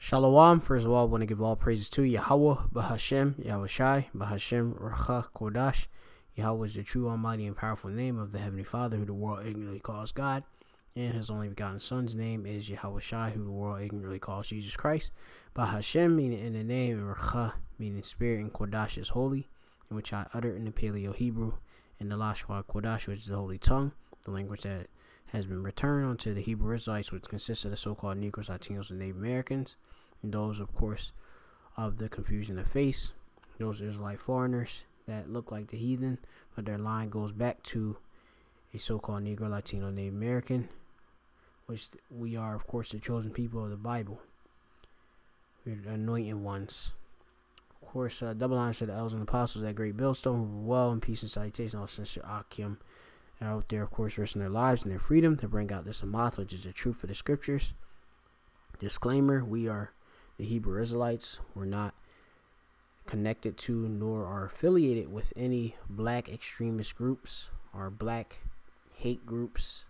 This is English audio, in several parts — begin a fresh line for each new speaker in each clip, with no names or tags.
Shalom. First of all, I want to give all praises to Yahweh, Bahashem, Yahushai, Bahashem, Racha, Kodash. Yahweh is the true, almighty, and powerful name of the Heavenly Father, who the world ignorantly calls God. And his only begotten Son's name is Yahushai, who the world ignorantly calls Jesus Christ. Bahashem, meaning in the name, and Racha, meaning spirit, and Kodash is holy, in which I utter in the Paleo Hebrew, and the Lashwa Kodash, which is the holy tongue, the language that has been returned unto the Hebrew Israelites, which consists of the so-called Negroes, Latinos, and Native Americans, and those, of course, of the confusion of face, those Israelite foreigners that look like the heathen, but their line goes back to a so-called Negro, Latino, Native American, which we are, of course, the chosen people of the Bible. We're the anointed ones. Of course, double honors to the elders and apostles at Great Millstone, who were well, and peace and salutation, all sincere Akim, out there, of course, risking their lives and their freedom to bring out this Amath, which is the truth for the scriptures. Disclaimer: we are the Hebrew Israelites. We're not connected to nor are affiliated with any black extremist groups or black hate groups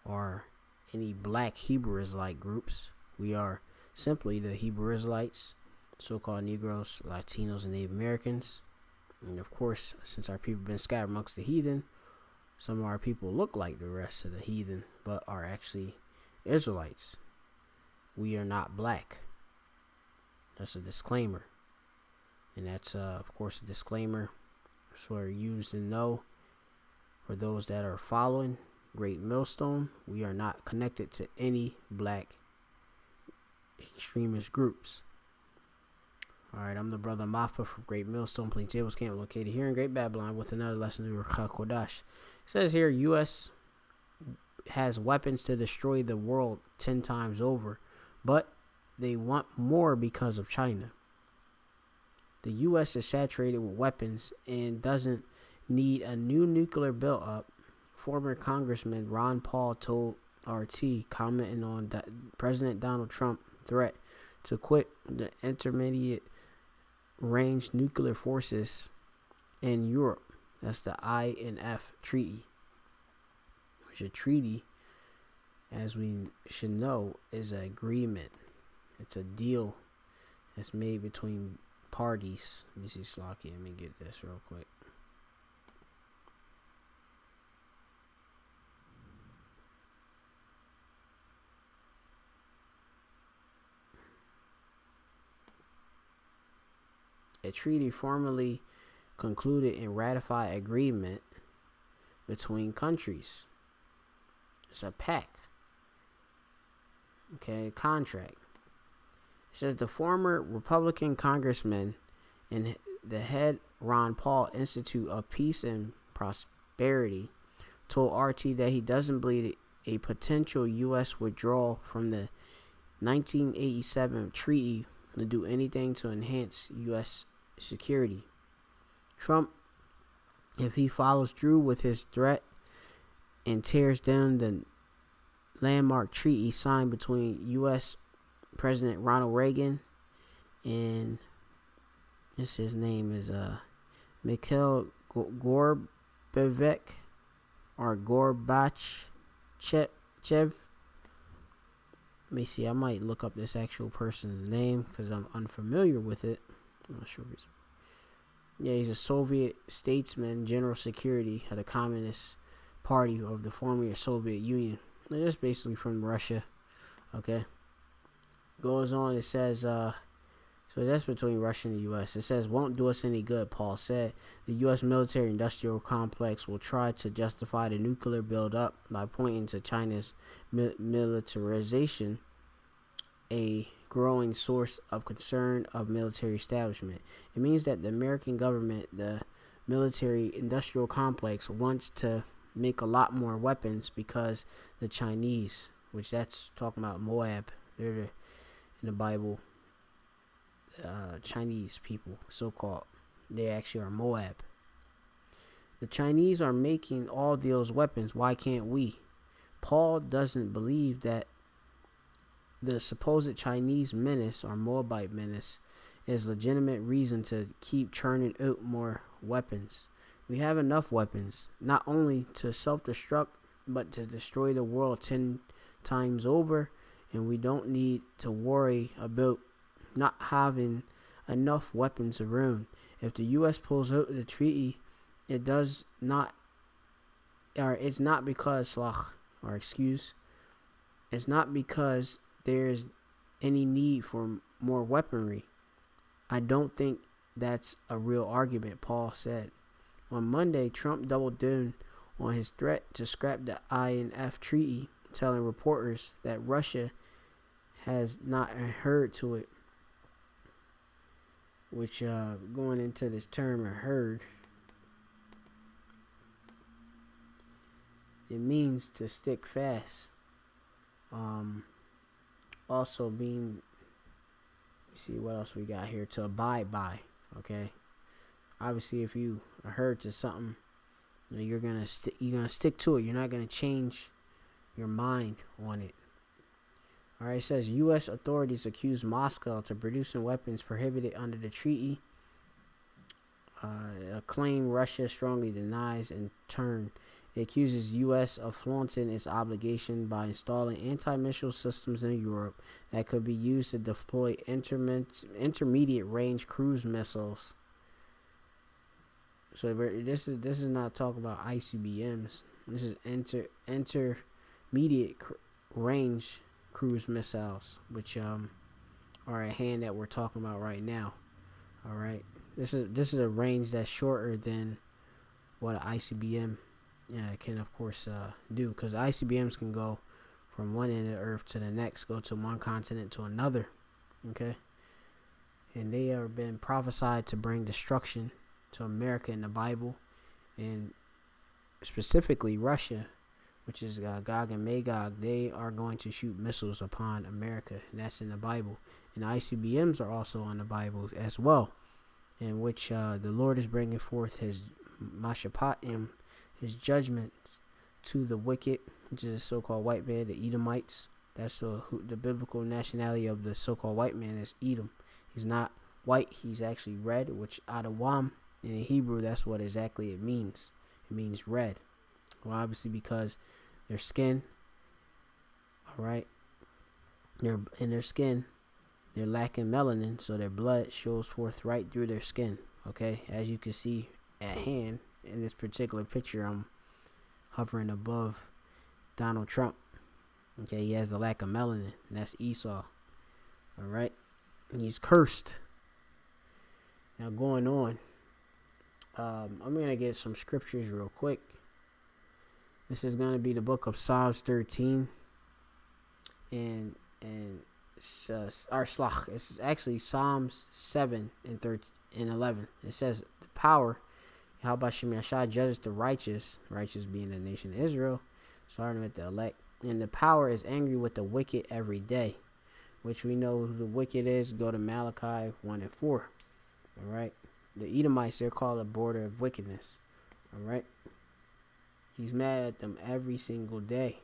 or any black Hebrew Israelite groups. We are simply the Hebrew Israelites, so-called Negroes, Latinos, and Native Americans. And of course, since our people have been scattered amongst the heathen, some of our people look like the rest of the heathen, but are actually Israelites. We are not black. That's a disclaimer. And that's, of course, a disclaimer for used to know. For those that are following Great Millstone, we are not connected to any black extremist groups. Alright, I'm the brother Mafa from Great Millstone, Plain Tables Camp, located here in Great Babylon, with another lesson of Ruach Kodash. It says here, U.S. has weapons to destroy the world 10 times over, but they want more because of China. The U.S. is saturated with weapons and doesn't need a new nuclear build-up. Former Congressman Ron Paul told RT, commenting on President Donald Trump's threat to quit the intermediate range nuclear forces in Europe. That's the INF treaty, which a treaty, as we should know, is an agreement. It's a deal that's made between parties. Let me see, Slocky. Let me get this real quick. A treaty formally concluded and ratified agreement between countries. It's a pact. Okay, contract. It says the former Republican congressman and the head Ron Paul Institute of Peace and Prosperity told RT that he doesn't believe a potential U.S. withdrawal from the 1987 treaty will do anything to enhance U.S. security. Trump, if he follows through with his threat and tears down the landmark treaty signed between U.S. President Ronald Reagan and his name is Mikhail Gorbachev or Gorbachev. Let me see. I might look up this actual person's name because I'm unfamiliar with it. I'm not sure if he's a Soviet statesman, general security of the Communist Party of the former Soviet Union. They're just basically from Russia. Okay. Goes on, it says, so that's between Russia and the U.S. It says, won't do us any good, Paul said. The U.S. military-industrial complex will try to justify the nuclear build-up by pointing to China's militarization, a growing source of concern of military establishment. It means that the American government, the military-industrial complex, wants to make a lot more weapons because the Chinese, which that's talking about Moab, they're in the Bible, Chinese people, so-called, they actually are Moab. The Chinese are making all those weapons. Why can't we? Paul doesn't believe that the supposed Chinese menace or Moabite menace is legitimate reason to keep churning out more weapons. We have enough weapons, not only to self-destruct, but to destroy the world 10 times over. and we don't need to worry about not having enough weapons around. If the U.S. pulls out of the treaty, it does not, or it's not because it's not because there's any need for more weaponry. I don't think that's a real argument, Paul said. On Monday, Trump doubled down on his threat to scrap the INF treaty, telling reporters that Russia has not adhered to it. Which, going into this term adhered, it means to stick fast. Also being, see what else we got here, to abide by. Okay, obviously if you adhere to something, you're gonna stick to it. You're not gonna change your mind on it. All right, it says U.S. authorities accuse Moscow to producing weapons prohibited under the treaty, a claim Russia strongly denies. In turn, it accuses U.S. of flaunting its obligation by installing anti-missile systems in Europe that could be used to deploy intermediate-range cruise missiles. So this is not talking about ICBMs. This is intermediate range cruise missiles, which are at hand that we're talking about right now. All right, this is a range that's shorter than what an ICBM can of course do, because ICBMs can go from one end of the earth to the next, go to one continent to another. Okay, and they have been prophesied to bring destruction to America in the Bible, and specifically Russia, which is Gog and Magog. They are going to shoot missiles upon America, and that's in the Bible. And ICBMs are also on the Bible as well, in which the Lord is bringing forth his Mashapatim, his judgments to the wicked, which is the so-called white man, the Edomites. That's the biblical nationality of the so-called white man is Edom. He's not white, he's actually red, which Adawam in Hebrew, that's what exactly it means. It means red. Well, obviously because their skin, all right, their skin, they're lacking melanin, so their blood shows forth right through their skin. Okay, as you can see at hand in this particular picture, I'm hovering above Donald Trump. Okay, he has the lack of melanin, and that's Esau. All right, and he's cursed. Now going on, I'm gonna get some scriptures real quick. This is going to be the book of Psalms 13, and it's actually Psalms 7 and 13 and 11. It says the power, Yahweh Shem Yashai judges the righteous being the nation of Israel, starting with the elect, and the power is angry with the wicked every day, which we know who the wicked is. Go to Malachi 1 and 4. All right, the Edomites, they're called a border of wickedness. All right. He's mad at them every single day.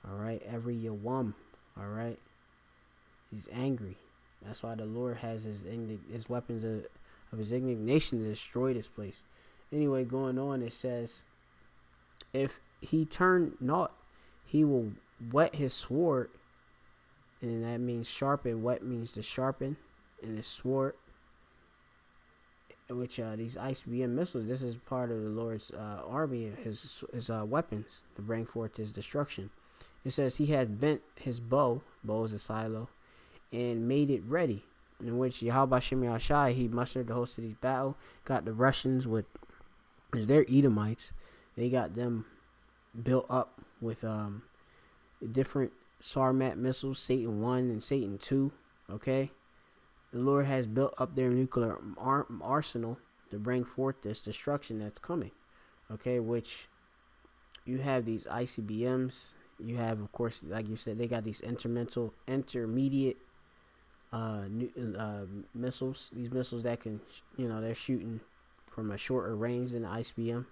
All right. Every Yawam. All right. He's angry. That's why the Lord has his weapons of his indignation to destroy this place. Anyway, going on, it says, if he turn not, he will whet his sword. And that means sharpen. Wet means to sharpen. And his sword, which these ICBM missiles, this is part of the Lord's army, his weapons to bring forth his destruction. It says he had bent his bow is a silo, and made it ready, in which Yahweh Shem Yashai, he mustered the host of these battle, got the Russians with, because they're Edomites, they got them built up with different Sarmat missiles, Satan 1 and Satan 2, okay? The Lord has built up their nuclear arsenal to bring forth this destruction that's coming. Okay, which you have these ICBMs. You have, of course, like you said, they got these intermediate missiles. These missiles that can, they're shooting from a shorter range than the ICBM.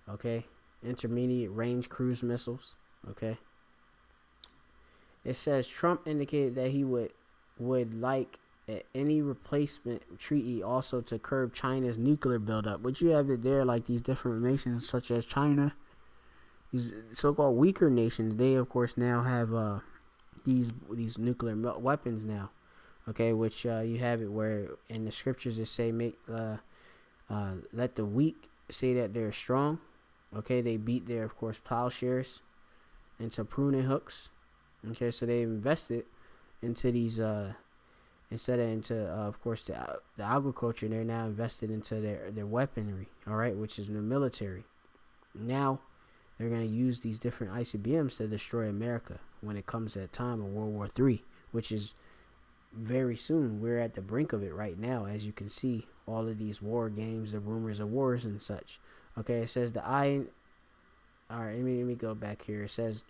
Okay, intermediate range cruise missiles. Okay. It says Trump indicated that he would like any replacement treaty also to curb China's nuclear buildup. But you have it there, like these different nations such as China, these so-called weaker nations. They of course now have these nuclear weapons now. Okay, which you have it where in the scriptures it say make let the weak say that they're strong. Okay, they beat their, of course, plowshares into pruning hooks. Okay, so they invested into these instead of into of course the agriculture. They're now invested into their weaponry. All right, which is in the military. Now they're going to use these different ICBMs to destroy America when it comes to that time of World War III, which is very soon. We're at the brink of it right now, as you can see. All of these war games, the rumors of wars and such. Okay, it says all right, let me go back here. It says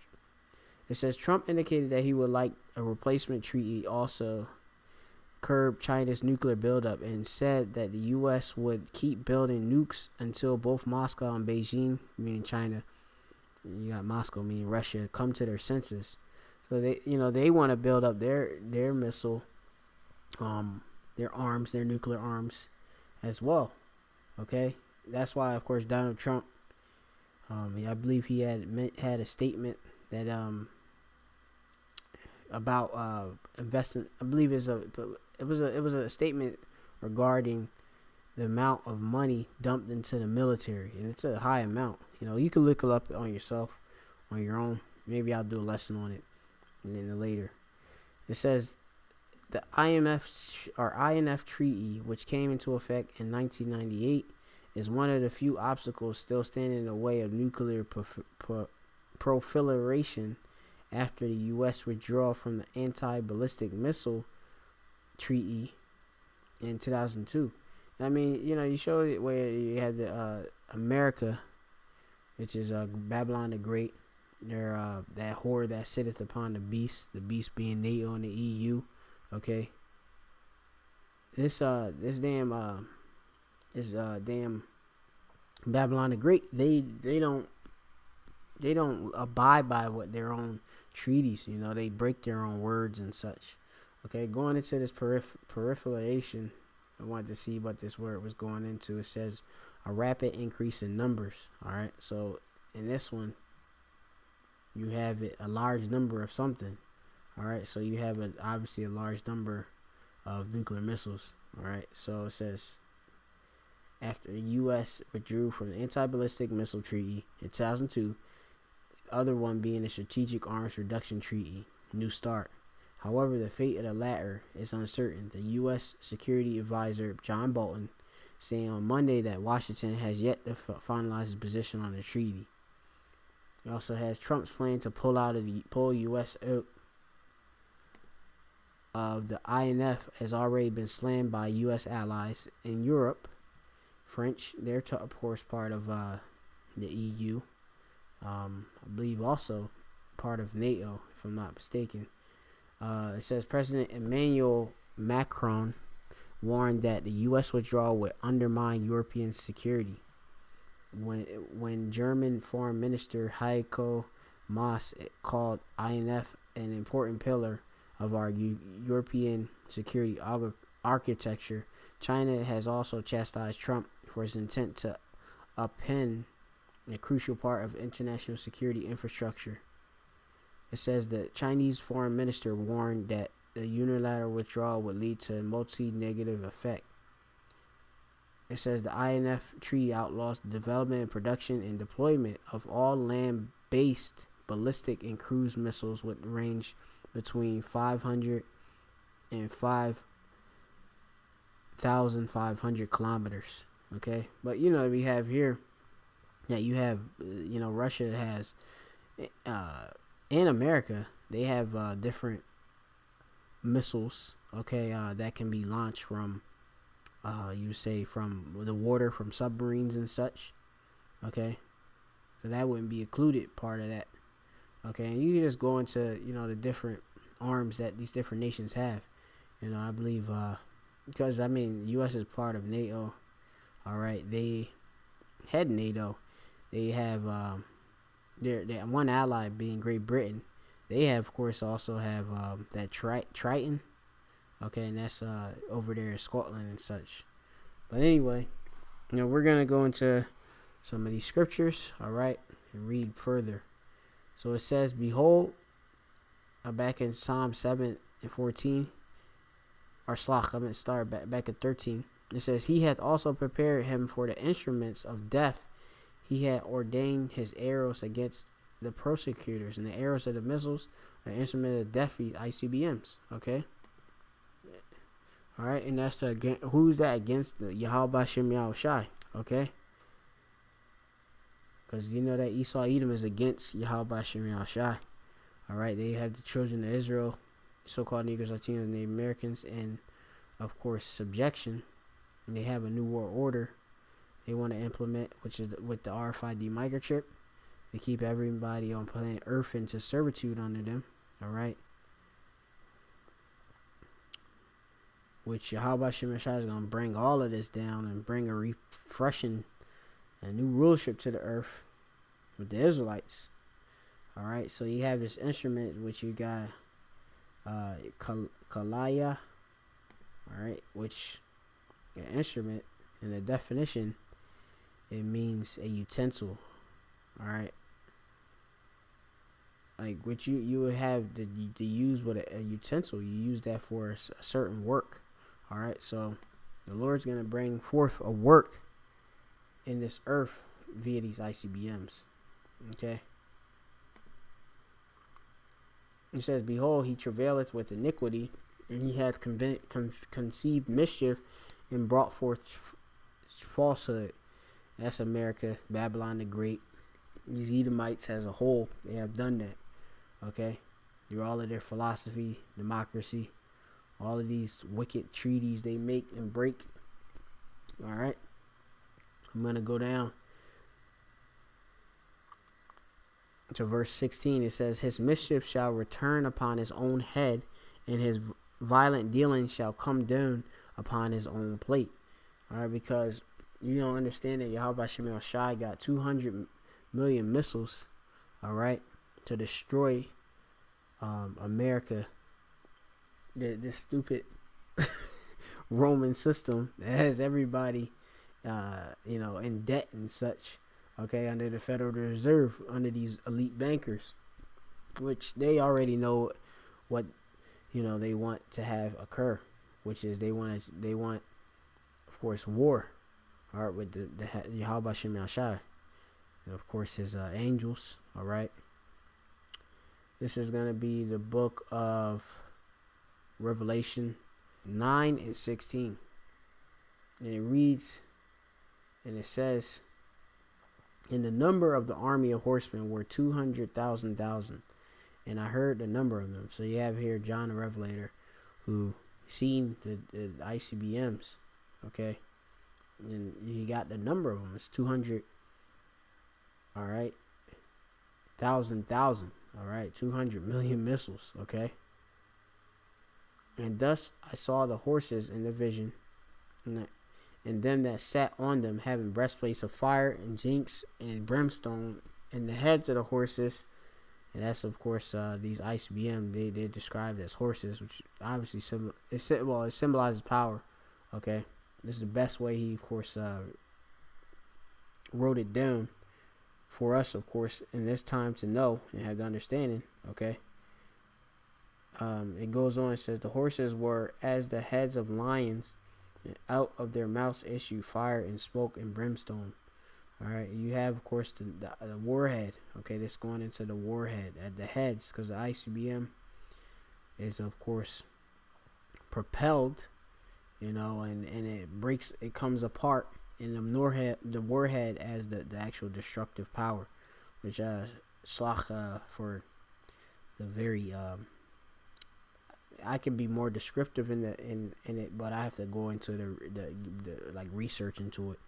Trump indicated that he would like a replacement treaty also curb China's nuclear buildup, and said that the U.S. would keep building nukes until both Moscow and Beijing, meaning China, you got Moscow, meaning Russia, come to their senses. So they want to build up their missile, their arms, their nuclear arms, as well. Okay, that's why, of course, Donald Trump, I believe he had a statement that about investing. I believe it was a statement regarding the amount of money dumped into the military, and it's a high amount. You can look it up on yourself, on your own. Maybe I'll do a lesson on it, and then later. It says the INF Treaty, which came into effect in 1998, is one of the few obstacles still standing in the way of nuclear proliferation after the U.S. withdrawal from the Anti-Ballistic Missile Treaty in 2002. I mean, you show it where you have the America, which is Babylon the Great. They're that whore that sitteth upon the beast being NATO and the EU. Okay. This damn Babylon the Great, they don't abide by what their own treaties. They break their own words and such. Okay, going into this proliferation, I wanted to see what this word was going into. It says a rapid increase in numbers. All right, so in this one, you have a large number of something. All right, so you have obviously a large number of nuclear missiles. All right, so it says after the U.S. withdrew from the Anti-Ballistic Missile Treaty in 2002, the other one being the Strategic Arms Reduction Treaty, New START. However, the fate of the latter is uncertain. The U.S. Security Advisor John Bolton saying on Monday that Washington has yet to finalize its position on the treaty. It also has Trump's plan to pull U.S. out of the INF has already been slammed by U.S. allies in Europe. French, they're of course part of the EU. I believe also part of NATO, if I'm not mistaken. It says President Emmanuel Macron warned that the U.S. withdrawal would undermine European security. When German Foreign Minister Heiko Maas called INF an important pillar of our European security architecture, China has also chastised Trump for his intent to upend a crucial part of international security infrastructure. It says the Chinese foreign minister warned that the unilateral withdrawal would lead to a multi-negative effect. It says the INF treaty outlaws the development and production and deployment of all land-based ballistic and cruise missiles with range between 500 and 5,500 kilometers. Okay, but we have here that you have Russia has and America, they have different missiles, okay, that can be launched from from the water, from submarines and such. Okay, so that wouldn't be included part of that. Okay, and you just go into the different arms that these different nations have. I believe because U.S. is part of NATO. All right, they head NATO. They have their one ally being Great Britain. They have, of course, also have that Triton. Okay, and that's over there in Scotland and such. But anyway, we're gonna go into some of these scriptures. All right, and read further. So it says, "Behold, back in Psalm 7 and 14, or Slach, I meant start back at 13. It says, He hath also prepared him for the instruments of death. He had ordained his arrows against the persecutors, and the arrows of the missiles are the instrument of death, ICBMs. Okay. All right, and that's who's that against? The Yahweh Shem Yahushai. Okay. Because you know that Esau Edom is against Yahweh Shem Yahushai. All right, they have the children of Israel, so-called Negroes, Latinos, Native Americans, and of course subjection. And they have a new world order they want to implement, which is with the RFID microchip. They keep everybody on planet Earth into servitude under them. All right. Which Yahweh Shem Yahushai is going to bring all of this down and bring a refreshing, a new rulership to the earth with the Israelites. All right. So you have this instrument, which you got Kalaya. All right. Which an instrument, in the definition, it means a utensil. All right. Like what you would have to use with a utensil. You use that for a certain work. All right. So the Lord's going to bring forth a work in this earth via these ICBMs. Okay. It says, Behold, he travaileth with iniquity, and he hath conceived mischief and brought forth falsehood. That's America, Babylon the Great. These Edomites as a whole, they have done that. Okay? Through all of their philosophy, democracy, all of these wicked treaties they make and break. Alright? I'm going to go down to verse 16. It says, His mischief shall return upon his own head, and his violent dealing shall come down upon his own plate. Alright, because you don't understand that Yahweh Shem Yahushai got 200 million missiles, alright, to destroy America. This stupid Roman system that has everybody in debt and such, okay, under the Federal Reserve, under these elite bankers, which they already know what they want to have occur, which is they want, of course, war, all right, with the Yahweh Shem Yahushai, and of course his angels. All right, this is gonna be the book of Revelation 9 and 16, and it reads, and it says, And the number of the army of horsemen were 200,000, and I heard the number of them. So you have here John the Revelator, who seen the ICBMs, okay, and you got the number of them. It's 200. All right, thousand. All right, 200 million missiles. Okay, and thus I saw the horses in the vision, and them that sat on them, having breastplates of fire and jinks and brimstone, and the heads of the horses. And that's, of course, these ICBM. They're described as horses, which obviously it symbolizes power. Okay, this is the best way he, of course, wrote it down for us, of course, in this time to know and have the understanding. Okay. It goes on. It says the horses were as the heads of lions, and out of their mouths issue fire and smoke and brimstone. All right, you have, of course, the warhead. Okay, this going into the warhead at the heads, because the ICBM is, of course, propelled, and it comes apart in the warhead as the actual destructive power, which Slach for the very I can be more descriptive in it, but I have to go into the like research into it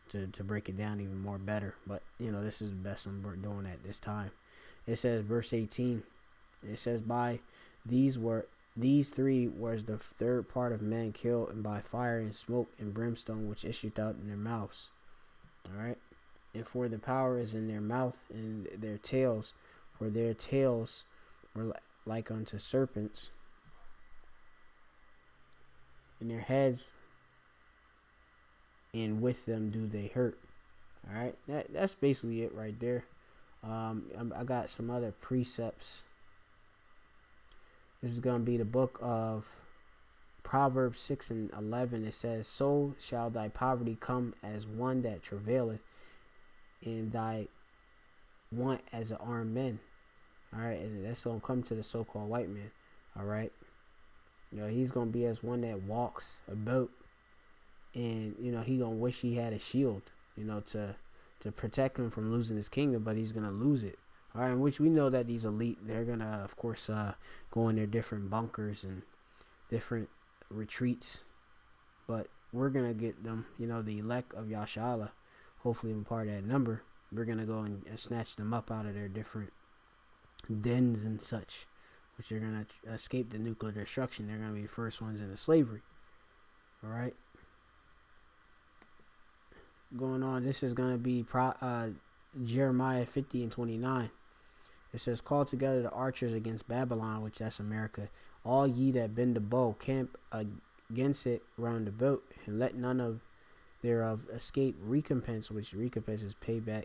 to break it down even more better. But this is the best I'm doing at this time. It says verse 18. It says, by these three was the third part of men killed, and by fire and smoke and brimstone which issued out in their mouths. All right, and for the power is in their mouth and their tails, for their tails were like unto serpents, and their heads, and with them do they hurt. All right, that's basically it right there. I got some other precepts This is going to be the book of Proverbs 6 and 11. It says, so shall thy poverty come as one that travaileth, and thy want as an armed man. All right, and that's going to come to the so-called white man. All right, he's going to be as one that walks about, and he going to wish he had a shield, to protect him from losing his kingdom, but he's going to lose it. All right, in which we know that these elite, they're going to, of course, go in their different bunkers and different retreats, but we're going to get them, the elect of Yashala, hopefully I'm part of that number. We're going to go and snatch them up out of their different dens and such, which they're going to escape the nuclear destruction. They're going to be the first ones into slavery. All right. Going on, this is going to be Jeremiah 50 and 29. It says, call together the archers against Babylon, which that's America. All ye that bend the bow, camp against it round about, and let none of thereof escape recompense, which recompense is payback,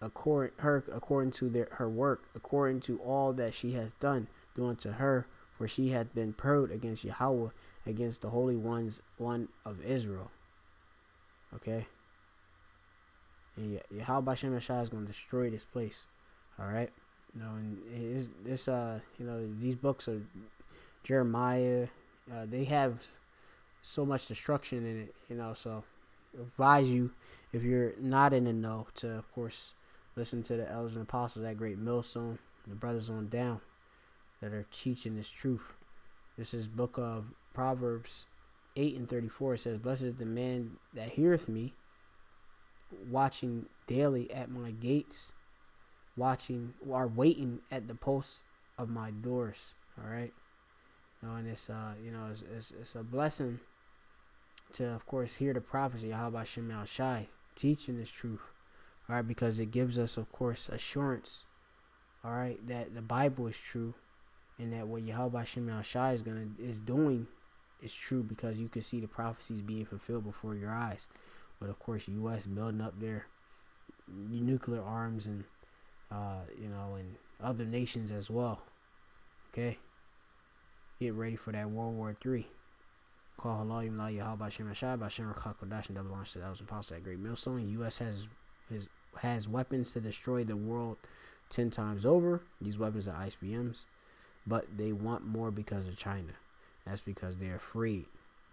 according to her work, according to all that she hath done, do unto her, for she hath been proud against Yahweh, against the Holy One of Israel. Okay? And Yahweh Bashem Yashai is going to destroy this place. All right? And these books of Jeremiah, they have so much destruction in it, so advise you, if you're not in the know, to of course listen to the elders and apostles, that great millstone, the brothers on down that are teaching this truth. This is book of Proverbs 8 and 34. It says, blessed is the man that heareth me, watching daily at my gates, waiting at the posts of my doors. All right. And it's it's a blessing to, of course, hear the prophecy of Yahweh Shem Shai teaching this truth. All right, because it gives us, of course, assurance. All right, that the Bible is true, and that what Yahweh Shem Shai is doing is true, because you can see the prophecies being fulfilled before your eyes. But of course, U.S. building up their nuclear arms, and and other nations as well. Okay, get ready for that World War III. Call Halayim La Yahweh Bashem Ashai Bashem Rachakodash, and double launch to that was impossible at Great Millstone. U.S. has weapons to destroy the world 10 times over. These weapons are ICBMs, but they want more because of China. That's because they're afraid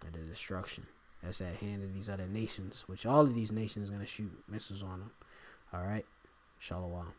of the destruction that's at hand of these other nations, which all of these nations are going to shoot missiles on them. All right, Shalom.